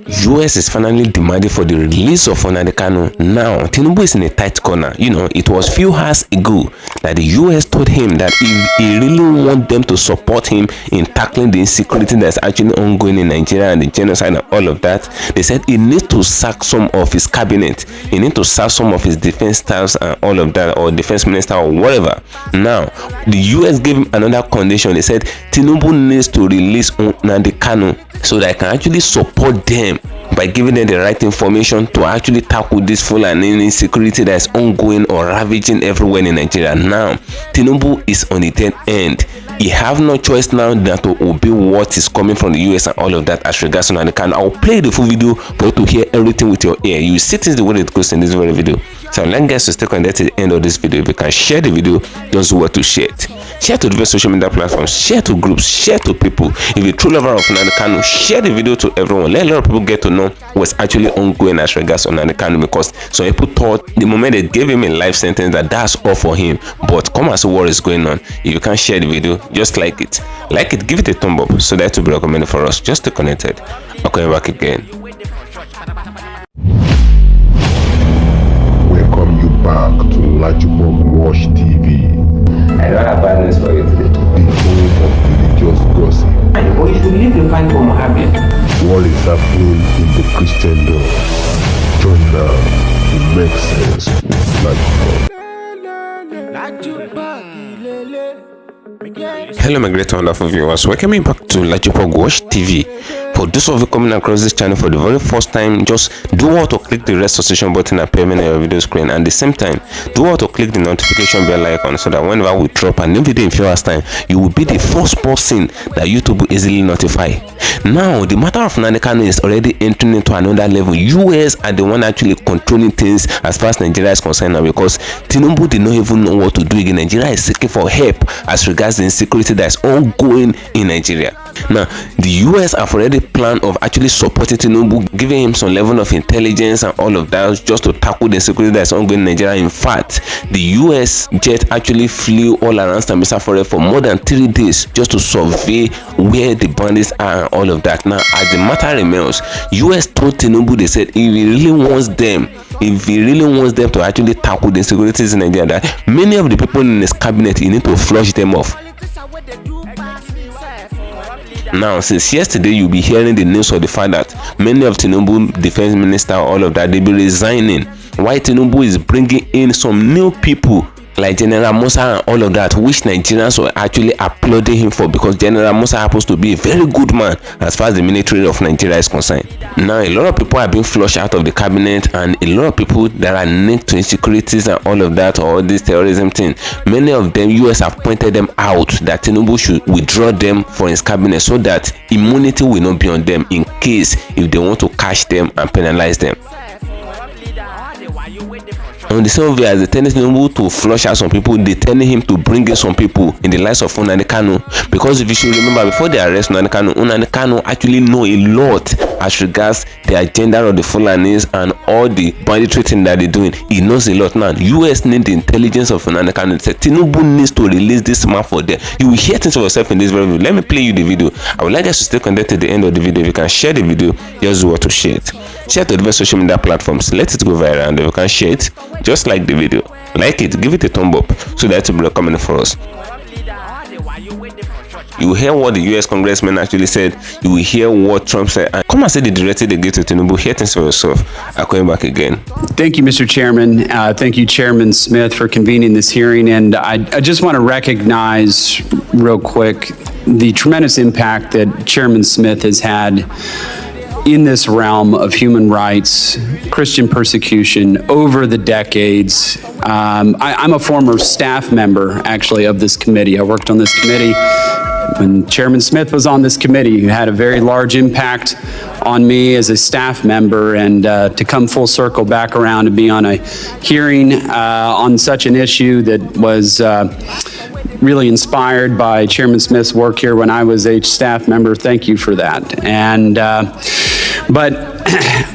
US is finally demanding for the release of Nnamdi Kanu. Now, Tinubu is in a tight corner. It was few hours ago that the US told him that if he really wants them to support him in tackling the insecurity that's actually ongoing in Nigeria and the genocide and all of that, they said he needs to sack some of his cabinet. He needs to sack some of his defense staffs and all of that, or defense minister or whatever. Now, the US gave him another condition. They said Tinubu needs to release Nnamdi Kanu so that I can actually support them by giving them the right information to actually tackle this Fulani insecurity that is ongoing or ravaging everywhere in Nigeria. Now, Tinubu is on the dead end. He have no choice now than to obey what is coming from the US and all of that as regards to Nnamdi Kanu. I'll play the full video for you to hear everything with your ear. You see things the way it goes in this very video. So I'd like guys to stay connected to the end of this video. If you can share the video, just do what to share it. Share to different social media platforms, share to groups, share to people. If you're a true lover of Nnamdi Kanu, share the video to everyone. Let a lot of people get to know what's actually ongoing as regards to Nnamdi Kanu, because some people thought the moment they gave him a life sentence that that's all for him. But come and see what is going on. If you can't share the video, just like it, give it a thumb up so that will be recommended for us. Just stay connected. I'm coming back again. Welcome you back to LAJUPOG Watch TV. I don't have bad news for you today. The home of religious gossip. But you should believe the fight for Mohammed. What is happening in the Christendom? Join now to make sense with LAJUPOG. Hello my great wonderful viewers, welcome back to LAJUPOG Watch TV. For those of you coming across this channel for the very first time, just do what to click the red subscription button appearing on your video screen, and at the same time do what to click the notification bell icon so that whenever we drop a new video in few hours time, you will be the first person that YouTube will easily notify. Now the matter of Nnamdi Kanu is already entering into another level. US are the one actually controlling things as far as Nigeria is concerned now, because Tinubu did not even know what to do again. Nigeria is seeking for help as regards the insecurity that is ongoing in Nigeria. Now the US have already planned of actually supporting Tinubu, giving him some level of intelligence and all of that just to tackle the insecurity that is ongoing in Nigeria. In fact, the US jet actually flew all around Sambisa Forest for more than 3 days just to survey where the bandits are and all of that. Now as the matter remains, US told Tinubu, they said if he really wants them to actually tackle the insecurities in Nigeria, that many of the people in his cabinet, he need to flush them off. Now, since yesterday, you'll be hearing the news of the fact that many of Tinubu defense minister, all of that, they'll be resigning. Why Tinubu is bringing in some new people like General Musa and all of that, which Nigerians were actually applauding him for, because General Musa happens to be a very good man as far as the military of Nigeria is concerned. Now a lot of people are being flushed out of the cabinet, and a lot of people that are linked to insecurities and all of that, or this terrorism thing, many of them US have pointed them out that Tinubu should withdraw them from his cabinet so that immunity will not be on them in case if they want to catch them and penalize them. On the same way as they telling Tinubu to flush out some people, they telling him to bring in some people in the likes of Nnamdi Kanu, because if you should remember, before they arrest Nnamdi Kanu actually know a lot as regards the agenda of the Fulanis and all the banditry thing that they're doing. He knows a lot now. US need the intelligence of Nnamdi Kanu. Said Tinubu needs to release this man for them. You will hear things for yourself in this very video. Let me play you the video. I would like us to stay connected to the end of the video. If you can share the video, just do what to share it. Share to different social media platforms. Let it go viral, and if you can share it, just like the video, like it, give it a thumb up so that it will be recommended for us. You will hear what the US congressman actually said. You will hear what Trump said. And come and say the directive they give to Tinubu. Hear things for yourself. I'm coming back again. Thank you, Mr. Chairman. Thank you, Chairman Smith, for convening this hearing. And I just want to recognize real quick the tremendous impact that Chairman Smith has had in this realm of human rights, Christian persecution over the decades. I'm a former staff member, actually, of this committee. I worked on this committee when Chairman Smith was on this committee. He had a very large impact on me as a staff member, and to come full circle back around to be on a hearing on such an issue that was really inspired by Chairman Smith's work here when I was a staff member. Thank you for that. And but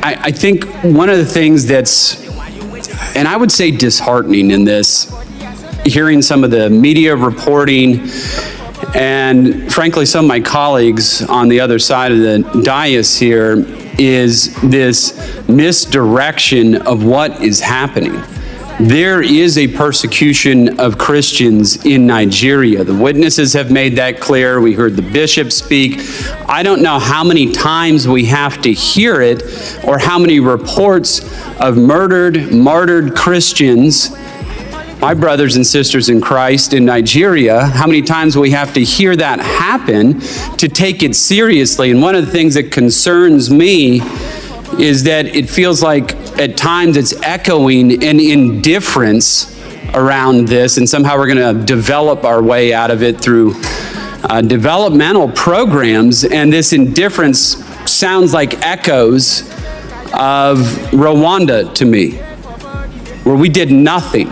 I think one of the things that's, and I would say disheartening in this, hearing some of the media reporting and frankly some of my colleagues on the other side of the dais here, is this misdirection of what is happening. There is a persecution of Christians in Nigeria. The witnesses have made that clear. We heard the bishop speak. I don't know how many times we have to hear it or how many reports of martyred Christians, my brothers and sisters in Christ in Nigeria, how many times we have to hear that happen to take it seriously. And one of the things that concerns me is that it feels like at times it's echoing an indifference around this, and somehow we're going to develop our way out of it through developmental programs, and this indifference sounds like echoes of Rwanda to me, where we did nothing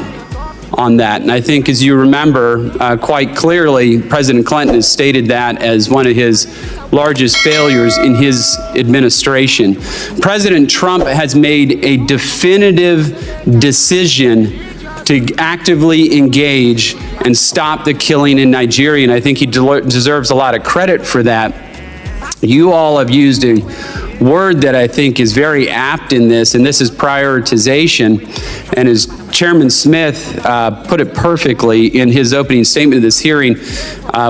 on that. And I think, as you remember quite clearly, President Clinton has stated that as one of his largest failures in his administration. President Trump has made a definitive decision to actively engage and stop the killing in Nigeria, and I think he deserves a lot of credit for that. You all have used a word that I think is very apt in this, and this is prioritization. And as Chairman Smith put it perfectly in his opening statement of this hearing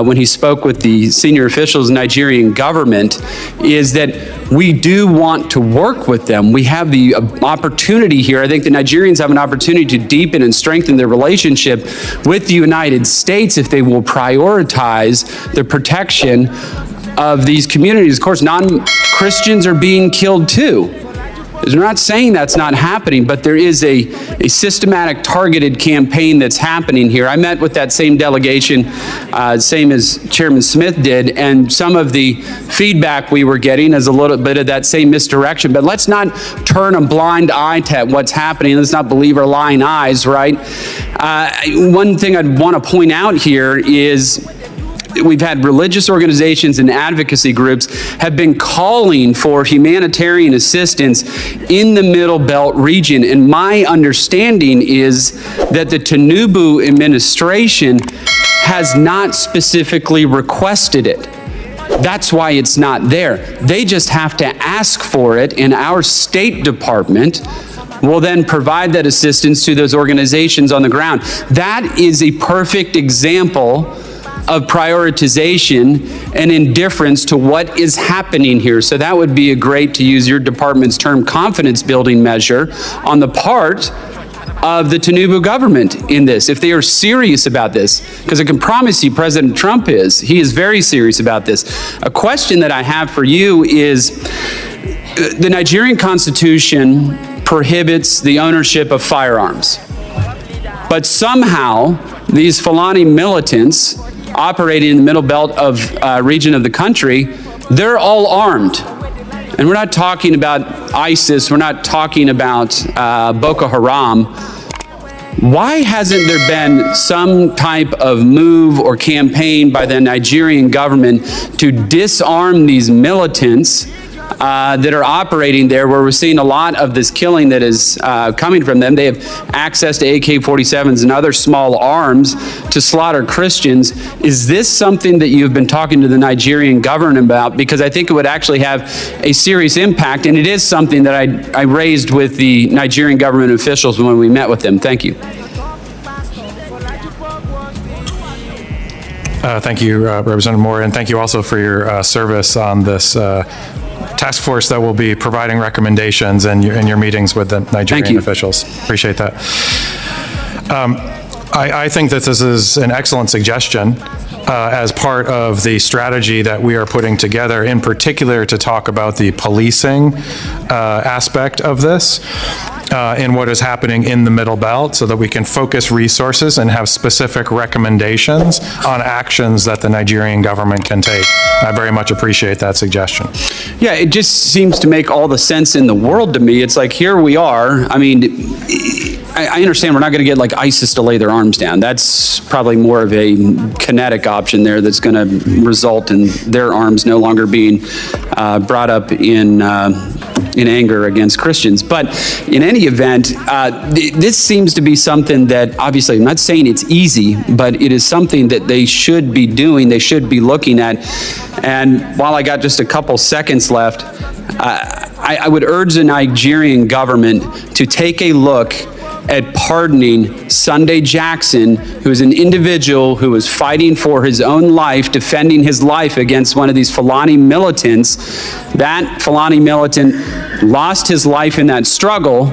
when he spoke with the senior officials in Nigerian government, is that we do want to work with them. We have the opportunity here. I think the Nigerians have an opportunity to deepen and strengthen their relationship with the United States if they will prioritize the protection of these communities. Of course, non-Christians are being killed too. We're not saying that's not happening, but there is a systematic, targeted campaign that's happening here. I met with that same delegation, same as Chairman Smith did, and some of the feedback we were getting is a little bit of that same misdirection. But let's not turn a blind eye to what's happening. Let's not believe our lying eyes, right? One thing I'd want to point out here is we've had religious organizations and advocacy groups have been calling for humanitarian assistance in the Middle Belt region. And my understanding is that the Tinubu administration has not specifically requested it. That's why it's not there. They just have to ask for it, and our State Department will then provide that assistance to those organizations on the ground. That is a perfect example of prioritization and indifference to what is happening here. So that would be a great, to use your department's term, confidence building measure on the part of the Tinubu government in this, if they are serious about this. Because I can promise you President Trump is. He is very serious about this. A question that I have for you is, the Nigerian Constitution prohibits the ownership of firearms. But somehow these Fulani militants operating in the Middle Belt of region of the country, they're all armed. And we're not talking about ISIS, we're not talking about Boko Haram. Why hasn't there been some type of move or campaign by the Nigerian government to disarm these militants that are operating there, where we're seeing a lot of this killing that is coming from them? They have access to AK-47s and other small arms to slaughter Christians. Is this something that you've been talking to the Nigerian government about? Because I think it would actually have a serious impact, and it is something that I raised with the Nigerian government officials when we met with them. Thank you. Thank you, Representative Moore, and thank you also for your service on this task force that will be providing recommendations and your meetings with the Nigerian officials. Appreciate that. I think that this is an excellent suggestion as part of the strategy that we are putting together, in particular to talk about the policing aspect of this in what is happening in the Middle Belt, so that we can focus resources and have specific recommendations on actions that the Nigerian government can take. I very much appreciate that suggestion. Yeah, it just seems to make all the sense in the world to me. It's like, here we are. I mean, I understand we're not going to get like ISIS to lay their arms down. That's probably more of a kinetic option there that's going to result in their arms no longer being brought up in in anger against Christians. But in any event, this seems to be something that, obviously, I'm not saying it's easy, but it is something that they should be doing, they should be looking at. And while I got just a couple seconds left, I would urge the Nigerian government to take a look at pardoning Sunday Jackson, who is an individual who was fighting for his own life, defending his life against one of these Fulani militants. That Fulani militant lost his life in that struggle,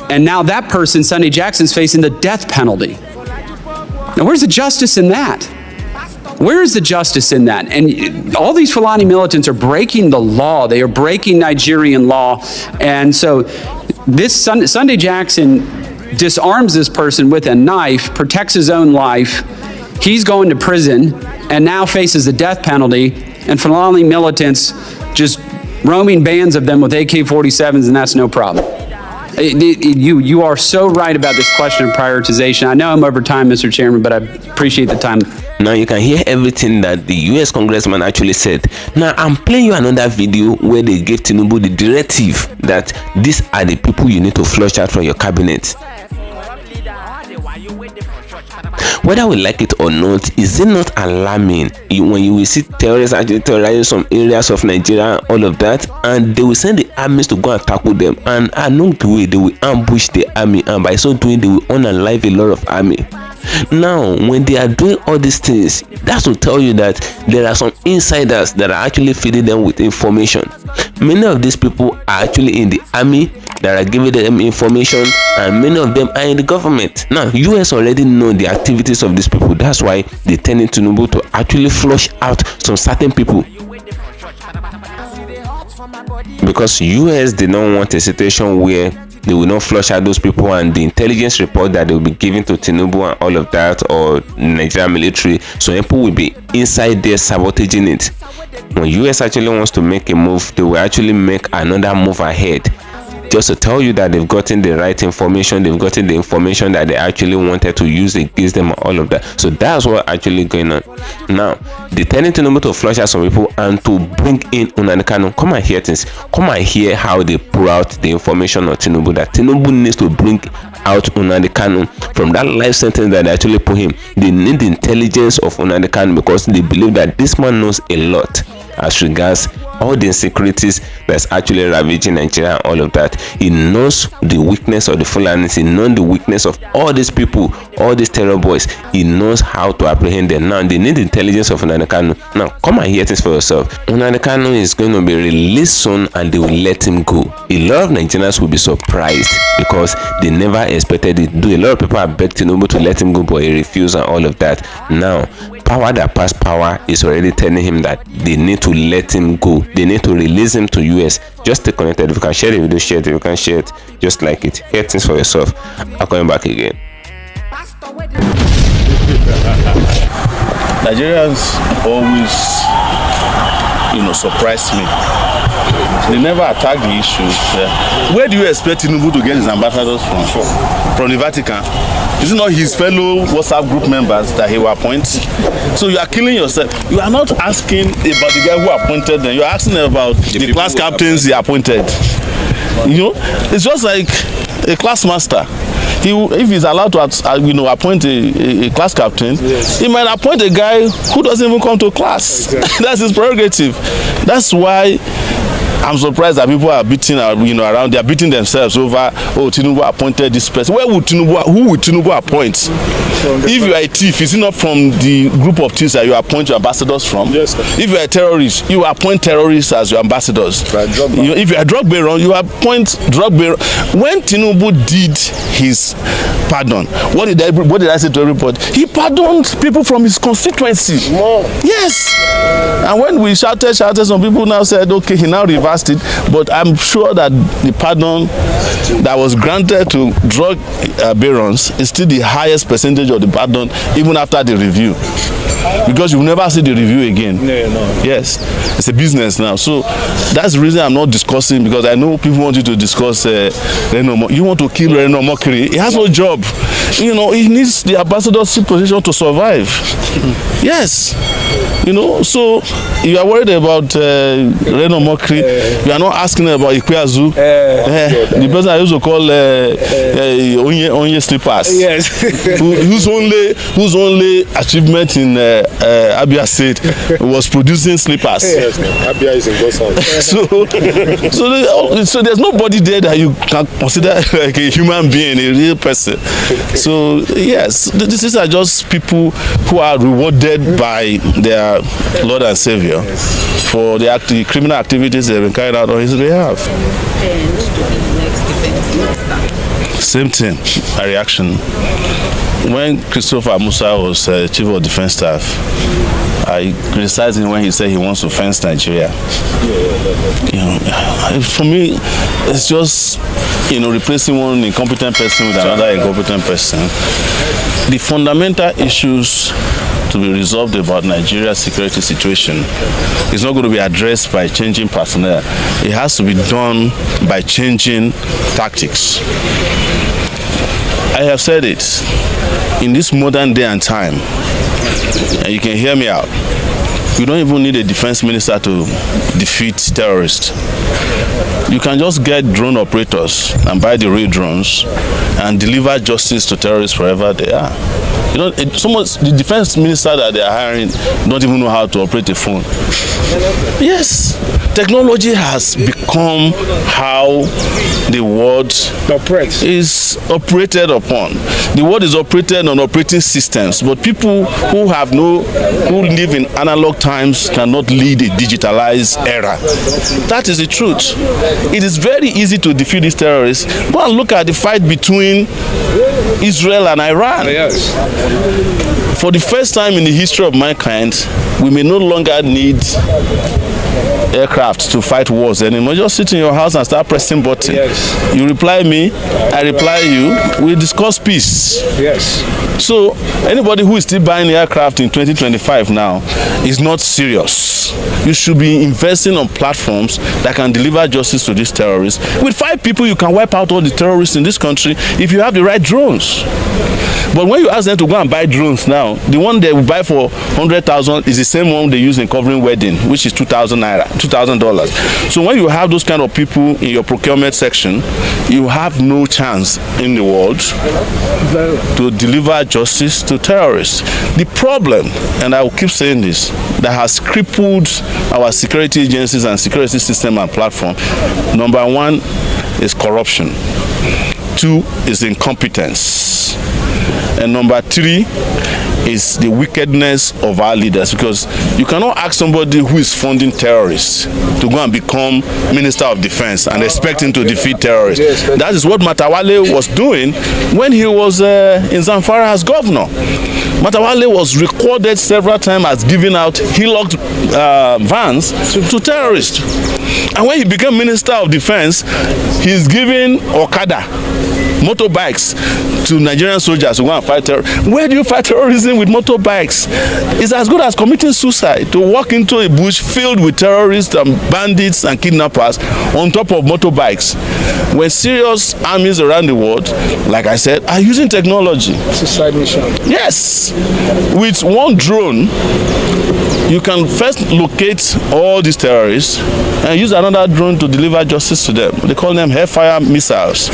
and now that person, Sunday Jackson, is facing the death penalty. Now, where's the justice in that? Where is the justice in that? And all these Fulani militants are breaking the law. They are breaking Nigerian law. And so this Sunday Jackson disarms this person with a knife, protects his own life. He's going to prison and now faces the death penalty. And Fulani militants just roaming bands of them with AK-47s, and that's no problem. You are so right about this question of prioritization. I know I'm over time, Mr. Chairman, but I appreciate the time. Now you can hear everything that the US congressman actually said. Now I'm playing you another video where they gave Tinubu the directive that these are the people you need to flush out from your cabinet. Whether we like it or not, is it not alarming when you will see terrorists actually terrorizing some areas of Nigeria, all of that, and they will send the armies to go and tackle them, and along the way they will ambush the army, and by so doing they will unalive a lot of army. Now, when they are doing all these things, that's to tell you that there are some insiders that are actually feeding them with information. Many of these people are actually in the army that are giving them information, and many of them are in the government. Now, US already know the activities of these people. That's why they tell Tinubu to actually flush out some certain people. Because US did not want a situation where they will not flush out those people, and the intelligence report that they will be giving to Tinubu and all of that, or Nigerian military, so people will be inside there sabotaging it. When US actually wants to make a move, they will actually make another move ahead, just to tell you that they've gotten the right information, they've gotten the information that they actually wanted to use against them and all of that. So that's what actually going on. Now, they're telling Tinubu to flush out some people and to bring in Nnamdi Kanu. Come and hear things. Come and hear how they pour out the information on Tinubu, that Tinubu needs to bring out Nnamdi Kanu from that life sentence that they actually put him. They need the intelligence of Nnamdi Kanu because they believe that this man knows a lot as regards all the insecurities that's actually ravaging Nigeria and all of that. He knows the weakness of the Fulanis. He knows the weakness of all these people, all these terror boys. He knows how to apprehend them. Now they need the intelligence of Nnamdi Kanu. Now come and hear this for yourself. Nnamdi Kanu is going to be released soon, and they will let him go. A lot of Nigerians will be surprised because they never expected it. A lot of people have begged Tinubu to let him go, but he refused and all of that. Now, power that passed power is already telling him that they need to let him go. They need to release him to US. Just stay connected. If you can share the video, share it. If you can share it, just like it. Hear things for yourself. I'm coming back again. Nigerians always, surprise me. They never attack the issues. Where do you expect Tinubu to get his ambassadors from? From the Vatican? Is it not his fellow WhatsApp group members that he will appoint? So you are killing yourself. You are not asking about the guy who appointed them. You are asking about the class captains he appointed. It's just like a class master. If he's allowed to appoint a class captain, yes, he might appoint a guy who doesn't even come to class. Exactly. That's his prerogative. That's why I'm surprised that people are beating around. They are beating themselves over, Tinubu appointed this person. Who would Tinubu appoint? If you are a thief, is it not from the group of thieves that you appoint your ambassadors from? Yes, sir. If you are a terrorist, you appoint terrorists as your ambassadors. If you are a drug bearer, you appoint drug bearer. When Tinubu did his pardon, what did I say to everybody? He pardoned people from his constituency. Wow. Yes. And when we shouted, some people now said, okay, he now reversed it. But I'm sure that the pardon that was granted to drug barons is still the highest percentage of the pardon, even after the review. because you will never see the review again. Yes, it's a business now. So that's the reason I'm not discussing, because I know people want you to discuss you want to kill Reno Mokiri. He has no job. You know, he needs the ambassadorship position to survive. Yes. You know, so you are worried about Reno Mokiri. You are not asking about Ikweazu. The person I used to call Onye Slippers. Yes. whose only achievement in Abia State was producing slippers. Yes, Abia is in Gosan. So there's nobody there that you can consider like a human being, a real person. So yes, these are just people who are rewarded by their Lord and Savior for the criminal activities they've been carried out on his behalf. Same thing, a reaction. When Christopher Musa was Chief of Defense Staff, I criticized him when he said he wants to fence Nigeria. You know, for me, it's just, you know, replacing one incompetent person with another incompetent person. The fundamental issues to be resolved about Nigeria's security situation is not going to be addressed by changing personnel. It has to be done by changing tactics. I have said it, in this modern day and time, and you can hear me out, you don't even need a defense minister to defeat terrorists. You can just get drone operators and buy the real drones and deliver justice to terrorists wherever they are. You know, the defense minister that they are hiring don't even know how to operate a phone. Yes, technology has become how the world is operated upon. The world is operated on operating systems, but people who live in analog times cannot lead a digitalized era. That is the truth. It is very easy to defeat these terrorists. Go and look at the fight between Israel and Iran. Yes. For the first time in the history of mankind, we may no longer need aircraft to fight wars anymore. Just sit in your house and start pressing buttons. Yes. You reply me, I reply you, we discuss peace. Yes. So anybody who is still buying aircraft in 2025 now is not serious. You should be investing on platforms that can deliver justice to these terrorists. With 5 people, you can wipe out all the terrorists in this country if you have the right drones. But when you ask them to go and buy drones now, the one they will buy for 100,000 is the same one they use in covering wedding, which is $2,000. So when you have those kind of people in your procurement section, you have no chance in the world to deliver justice to terrorists. The problem, and I will keep saying this, that has crippled our security agencies and security system and platform, number 1 is corruption. 2 is incompetence. And number 3 is the wickedness of our leaders, because you cannot ask somebody who is funding terrorists to go and become Minister of Defense and expect him to defeat terrorists. That is what Matawale was doing when he was in Zamfara as governor. Matawale was recorded several times as giving out Hilux vans to terrorists. And when he became Minister of Defense, he's giving Okada, motorbikes, to Nigerian soldiers who go and fight terrorism. Where do you fight terrorism with motorbikes? It's as good as committing suicide to walk into a bush filled with terrorists and bandits and kidnappers on top of motorbikes. When serious armies around the world, like I said, are using technology. It's a side mission. Yes. With one drone, you can first locate all these terrorists and use another drone to deliver justice to them. They call them Hellfire missiles.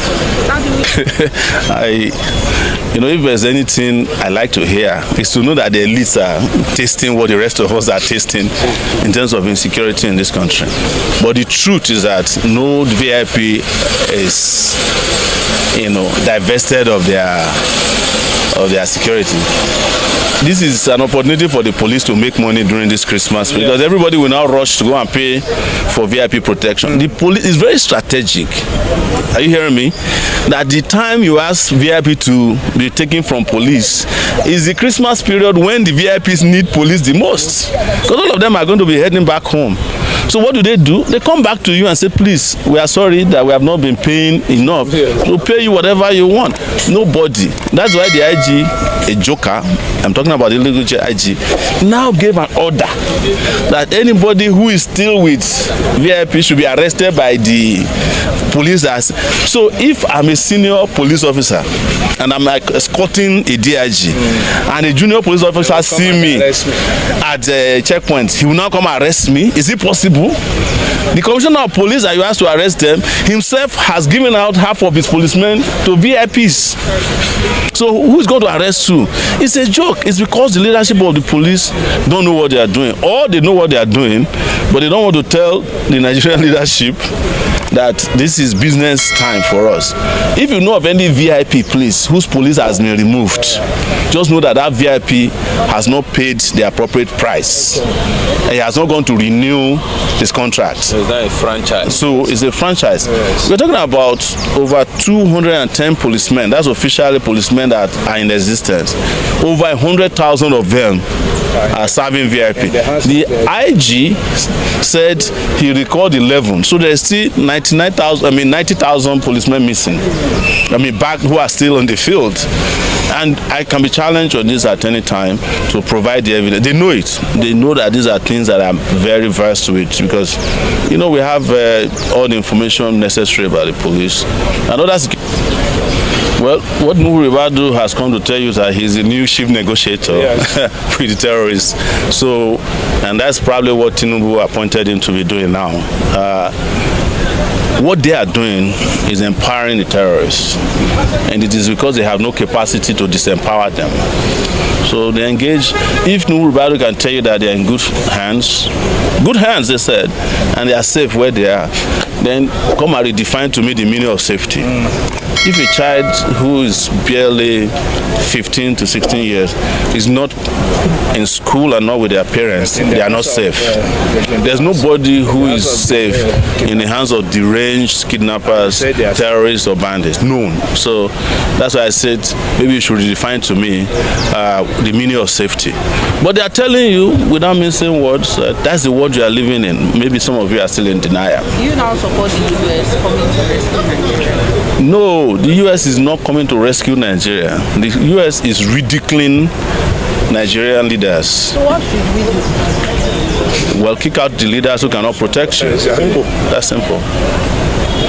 If there's anything I like to hear, is to know that the elites are tasting what the rest of us are tasting in terms of insecurity in this country. But the truth is that no VIP is, divested of their security. This is an opportunity for the police to make money during this Christmas, because everybody will now rush to go and pay for VIP protection. The police is very strategic. Are you hearing me? That the time you ask VIP to be taken from police is the Christmas period when the VIPs need police the most, because all of them are going to be heading back home. So what do? They come back to you and say, please, we are sorry that we have not been paying enough to pay you whatever you want. Nobody. That's why the IG a joker, I'm talking about the illegal IG, now gave an order that anybody who is still with VIP should be arrested by the police. So if I'm a senior police officer and I'm like escorting a DIG and a junior police officer see me at a checkpoint, he will now come and arrest me. Is it possible? The commissioner of police that you asked to arrest them himself has given out half of his policemen to VIPs. So who is going to arrest who? It's a joke. It's because the leadership of the police don't know what they are doing, or they know what they are doing, but they don't want to tell the Nigerian leadership that this is business time for us. If you know of any VIP place whose police has been removed, just know that that VIP has not paid the appropriate price. He has not gone to renew his contract. So it's not a franchise. So it's a franchise. Yes. We're talking about over 210 policemen. That's officially policemen that are in existence. Over 100,000 of them are serving VIP. The IG said he recorded 11. So there's still 90,000 policemen missing. Back who are still on the field. And I can be challenged on this at any time to provide the evidence. They know it. They know that these are things that I'm very versed with, because, we have all the information necessary about the police. And others. Well, what Nnamdi has come to tell you is that he's the new chief negotiator with the terrorists. So, and that's probably what Tinubu appointed him to be doing now. What they are doing is empowering the terrorists, and it is because they have no capacity to disempower them. So they engage. If Nnamdi can tell you that they are in good hands, they said, and they are safe where they are, then come and redefine to me the meaning of safety. If a child who is barely 15 to 16 years is not in school and not with their parents, they are not safe. There's nobody who is safe in the hands of deranged kidnappers, terrorists, or bandits. None. So that's why I said maybe you should redefine to me the meaning of safety. But they are telling you, without missing words, that's the world you are living in. Maybe some of you are still in denial. Do you now support the US coming to rescue Nigeria? No, the US is not coming to rescue Nigeria. The US is ridiculing Nigerian leaders. So what should we do? Well, kick out the leaders who cannot protect you. That's simple.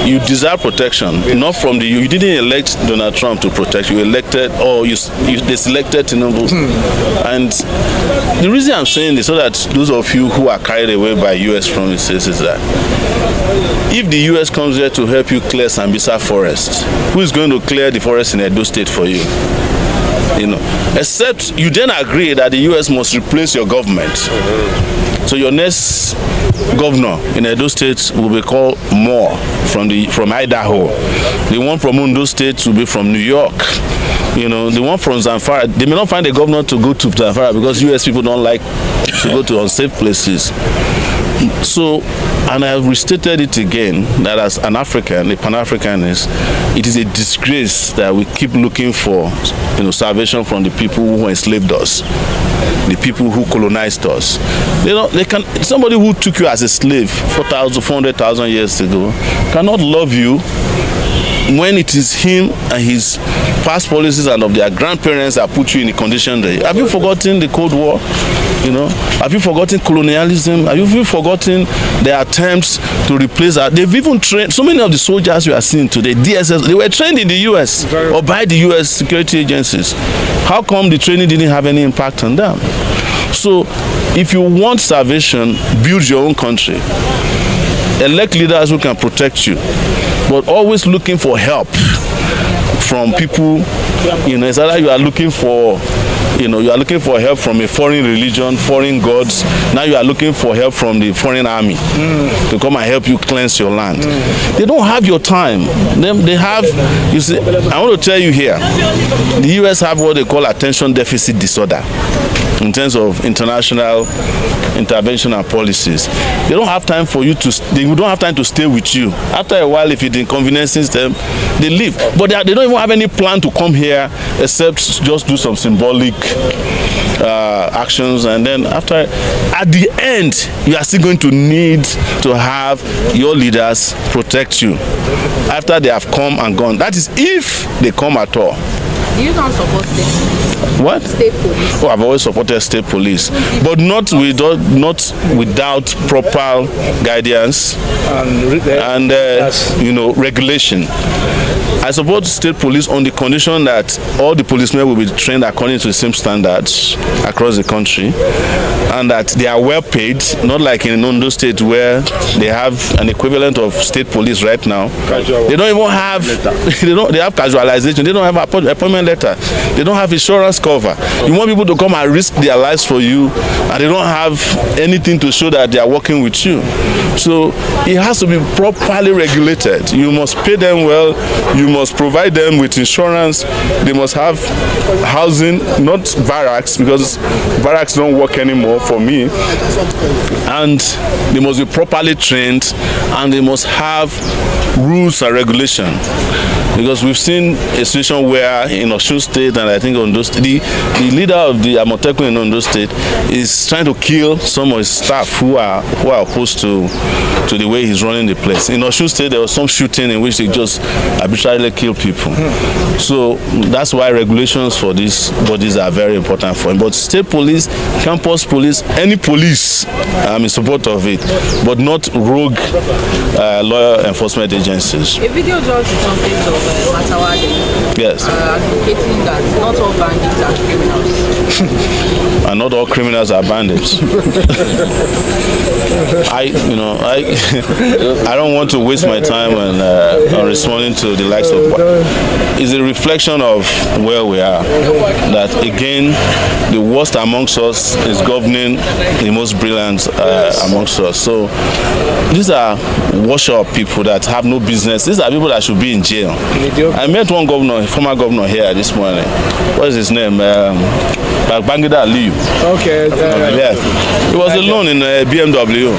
You deserve protection, not from you didn't elect Donald Trump to protect you. Elected, or they selected Tinubu. And the reason I'm saying this, so that those of you who are carried away by US promises, is that if the US comes here to help you clear Sambisa forest, who is going to clear the forest in Edo State for you? Except you then agree that the US must replace your government. So your next governor in Edo State will be called Moore from Idaho. The one from Ondo State will be from New York. The one from Zamfara, they may not find a governor to go to Zamfara because US people don't like to go to unsafe places. So, and I have restated it again, that as an African, a Pan-Africanist, it is a disgrace that we keep looking for, salvation from the people who enslaved us, the people who colonized us. Somebody who took you as a slave 400,000 years ago cannot love you when it is him and his past policies and of their grandparents that put you in the condition there. Have you forgotten the Cold War? Have you forgotten colonialism? Have you forgotten their attempts to replace that? They've even trained, so many of the soldiers you are seeing today, DSS, they were trained in the US or by the US security agencies. How come the training didn't have any impact on them? So, if you want salvation, build your own country. Elect leaders who can protect you, but always looking for help from people. It's either you are looking for help from a foreign religion, foreign gods. Now you are looking for help from the foreign army to come and help you cleanse your land. They don't have your time. They have, I want to tell you here, the US have what they call attention deficit disorder in terms of international intervention and policies. They don't have time for you they don't have time to stay with you. After a while, if it inconveniences them, they leave. But they don't even have any plan to come here except just do some symbolic actions, and then at the end, you are still going to need to have your leaders protect you after they have come and gone. That is if they come at all. Do you not support state What? police? Oh, I've always supported state police, but not without proper guidance and regulation. I support state police on the condition that all the policemen will be trained according to the same standards across the country, and that they are well paid, not like in Ondo State where they have an equivalent of state police right now. They don't even have they have casualization. They don't have appointment letter. They don't have insurance cover. You want people to come and risk their lives for you, and they don't have anything to show that they are working with you. So it has to be properly regulated. You must pay them well. You must provide them with insurance. They must have housing, not barracks, because barracks don't work anymore for me. And they must be properly trained, and they must have rules and regulation. Because we've seen a situation where in Osun State and I think Ondo State, the leader of the Amotekun in Ondo State is trying to kill some of his staff who are opposed to the way he's running the place. In Osun State, there was some shooting in which they just arbitrarily kill people. So that's why regulations for these bodies are very important for him. But state police, campus police, any police, I'm in support of it, but not rogue law enforcement agencies. A video just returned of Matawade. Yes. Advocating that not all bandits are criminals. And not all criminals are bandits. I don't want to waste my time on responding to the likes of. It's a reflection of where we are. That again, the worst amongst us is governing the most brilliant amongst us. So these are wash-up people that have no business. These are people that should be in jail. I met one governor, former governor here this morning. What is his name? Bangida Aliyu. Okay. Yeah. He was alone in a BMW.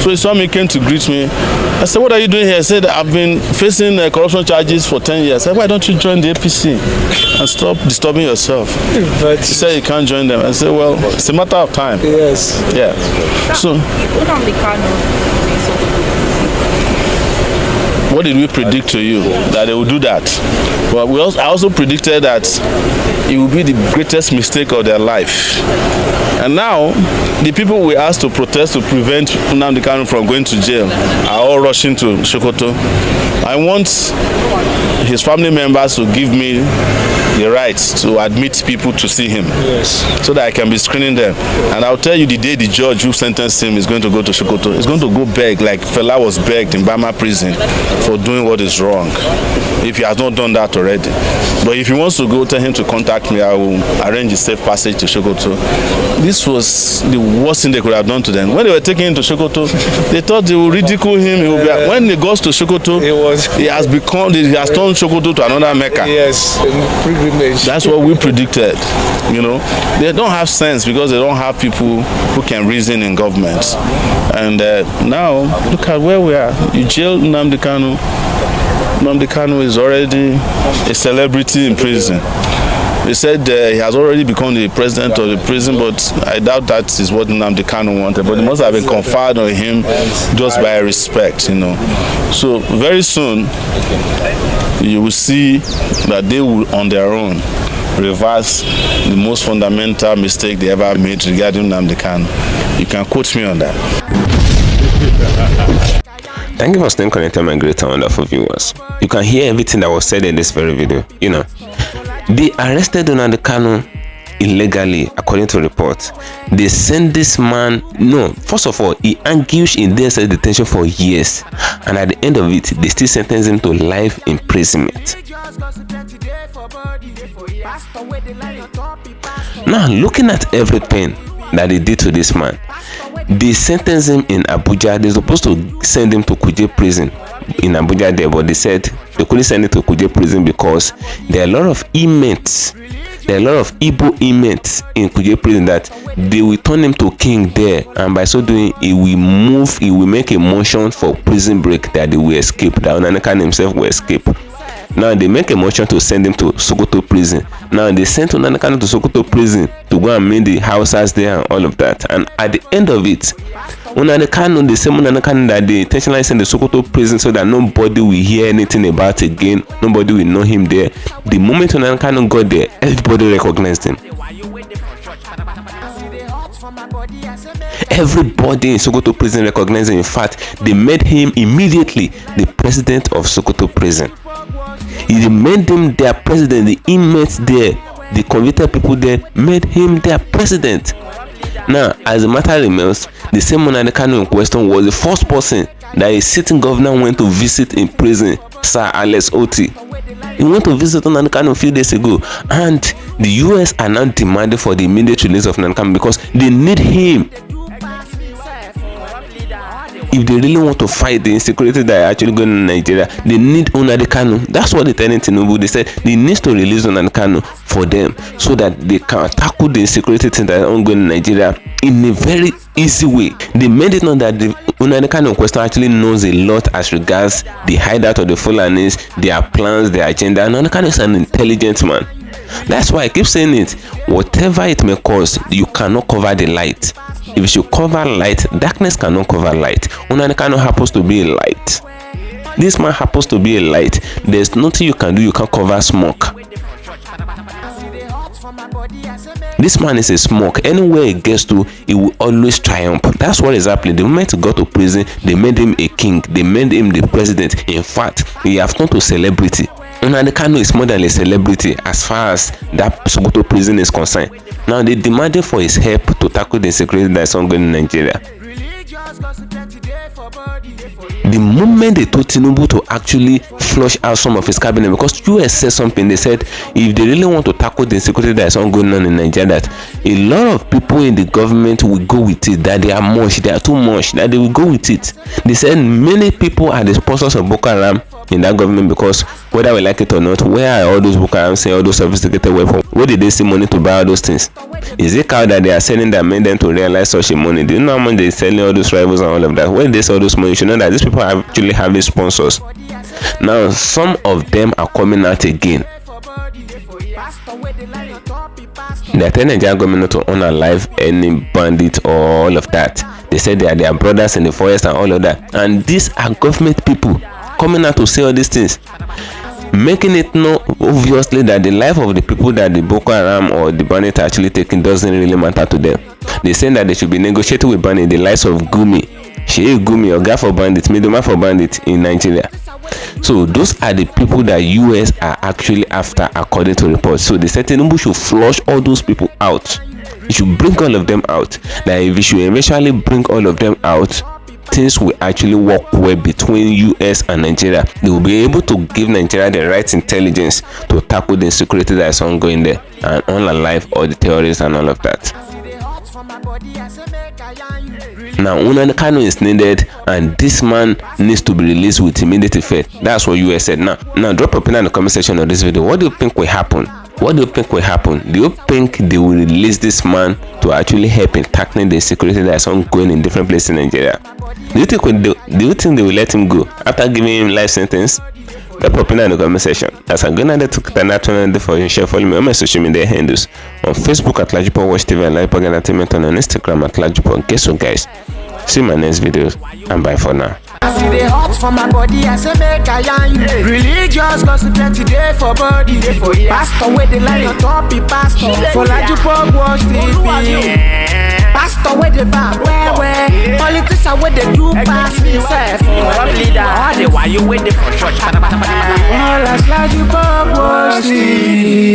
So he saw me, came to greet me. I said, what are you doing here? He said, I've been facing corruption charges for 10 years. I said, why don't you join the APC and stop disturbing yourself? But he said, you can't join them. I said, well, it's a matter of time. Yes. Yeah. So, Nnamdi Kanu. what did we predict to you? That they would do that. But I also predicted that it would be the greatest mistake of their life. And now, the people we asked to protest to prevent Nnamdi Kanu from going to jail are all rushing to Sokoto. I want his family members to give me the right to admit people to see him. Yes. So that I can be screening them. And I'll tell you the day the judge who sentenced him is going to go to Sokoto. He's going to go beg like Fela was begged in Bama prison for doing what is wrong, if he has not done that already. But if he wants to go, tell him to contact me. I will arrange a safe passage to Sokoto. This was the worst thing they could have done to them. When they were taking him to Sokoto, they thought they would ridicule him. He would be, when he goes to Sokoto, he has turned Sokoto to another Mecca. Yes, pilgrimage. That's what we predicted. They don't have sense because they don't have people who can reason in government. And now, look at where we are. You jail Nnamdi Kanu. Nnamdi Kanu is already a celebrity in prison. They said he has already become the president of the prison, but I doubt that is what Nnamdi Kanu wanted. But it must have been conferred on him just by respect, So very soon, you will see that they will, on their own, reverse the most fundamental mistake they ever made regarding Nnamdi Kanu. You can quote me on that. Thank you for staying connected, my great and wonderful viewers. You can hear everything that was said in this very video. They arrested Nnamdi Kanu illegally, according to reports. They sent this man. First of all, he engaged in DSS detention for years, and at the end of it, they still sentenced him to life imprisonment. Now, looking at everything that they did to this man, they sentenced him in Abuja. They're supposed to send him to Kuje prison in Abuja there, but they said they couldn't send him to Kuje prison because there are a lot of inmates. There are a lot of Igbo inmates in Kuje prison that they will turn him to king there, and by so doing, he will make a motion for prison break that they will escape. That Nnamdi Kanu himself will escape. Now they make a motion to send him to Sokoto prison. Now they sent Nnamdi Kanu to Sokoto prison to go and meet the houses there and all of that. And at the end of it, Nnamdi Kanu, the same Nnamdi Kanu that they intentionally sent to Sokoto prison so that nobody will hear anything about again, nobody will know him there. The moment Nnamdi Kanu got there, everybody recognized him. Everybody in Sokoto prison recognized him. In fact, they made him immediately the president of Sokoto prison. He made him their president. The inmates there, the convicted people there, made him their president. Now, as a matter remains, the same Nnamdi Kanu in question was the first person that a sitting governor went to visit in prison, Sir Alex Oti. He went to visit Nnamdi Kanu a few days ago, and the US are now demanding for the immediate release of Nnamdi Kanu because they need him. If they really want to fight the insecurity that are actually going on in Nigeria, they need Nnamdi Kanu. That's what they telling Tinubu. They said they need to release Nnamdi Kanu for them so that they can tackle the insecurity thing that are ongoing in Nigeria in a very easy way. They made it known that the Nnamdi Kanu question actually knows a lot as regards the hideout of the Fulanis, their plans, their agenda. And Nnamdi Kanu is an intelligent man. That's why I keep saying it. Whatever it may cost, you cannot cover the light. If you cover light, darkness cannot cover light. Nnamdi Kanu happens to be a light. This man happens to be a light. There's nothing you can do. You can't cover smoke. This man is a smoke. Anywhere he gets to, he will always triumph. That's what is happening. The moment he got to prison, they made him a king. They made him the president. In fact, he has turned to celebrity. Nnamdi Kanu is more than a celebrity as far as that Sokoto prison is concerned. Now they demanded for his help to tackle the insecurity that is ongoing in Nigeria. The moment they told Tinubu to actually flush out some of his cabinet, because US said something, they said if they really want to tackle the insecurity that is ongoing on in Nigeria, that a lot of people in the government will go with it, that they are much, they are too much, that they will go with it. They said many people are the sponsors of Boko Haram in that government, because whether we like it or not, where are all those Boko Haram saying all those sophisticated weapons? Where did they see money to buy all those things? Is it cow that they are selling that made them to realize such a money? Do you know how much they're selling all those rivals and all of that? Where did they sell all those money? You should know that these people actually have these sponsors. Now, some of them are coming out again. They are telling the Nigerian government not to unalive any bandit or all of that. They said they are their brothers in the forest and all of that. And these are government people coming out to say all these things, making it known obviously that the life of the people that the Boko Haram or the bandit are actually taking doesn't really matter to them. They saying that they should be negotiating with bandit the lives of Gumi, Sheikh Gumi, Oga for bandit, middleman for bandit in Nigeria. So those are the people that US are actually after, according to reports. So they said Tinubu should flush all those people out. You should bring all of them out. That if you should eventually bring all of them out, things will actually work well between US and Nigeria. They will be able to give Nigeria the right intelligence to tackle the insecurity that is ongoing there and unalive all the terrorists and all of that. Now, Nnamdi Kanu is needed, and this man needs to be released with immediate effect. That's what US said. Now, drop a pin in the comment section of this video. What do you think will happen? What do you think will happen? Do you think they will release this man to actually help in tackling the insecurity that is ongoing in different places in Nigeria? Do you think they will let him go after giving him life sentence? Drop a pin in the comment section. As I'm gonna to the for you, share, follow me on my social media handles on Facebook at LAJUPOG Watch TV and LAJUPOG Entertainment, on Instagram at LAJUPOG. Guess what, guys? See my next videos and bye for now. I see the hot for my body, I say make I yarn you. Religious gossip plenty day for body. Pastor with the line on top, be pastor. For LAJUPOG Watch TV. Pastor with the bar, where politician with the do pass himself. For leader, why you waiting for church? All as LAJUPOG Watch TV.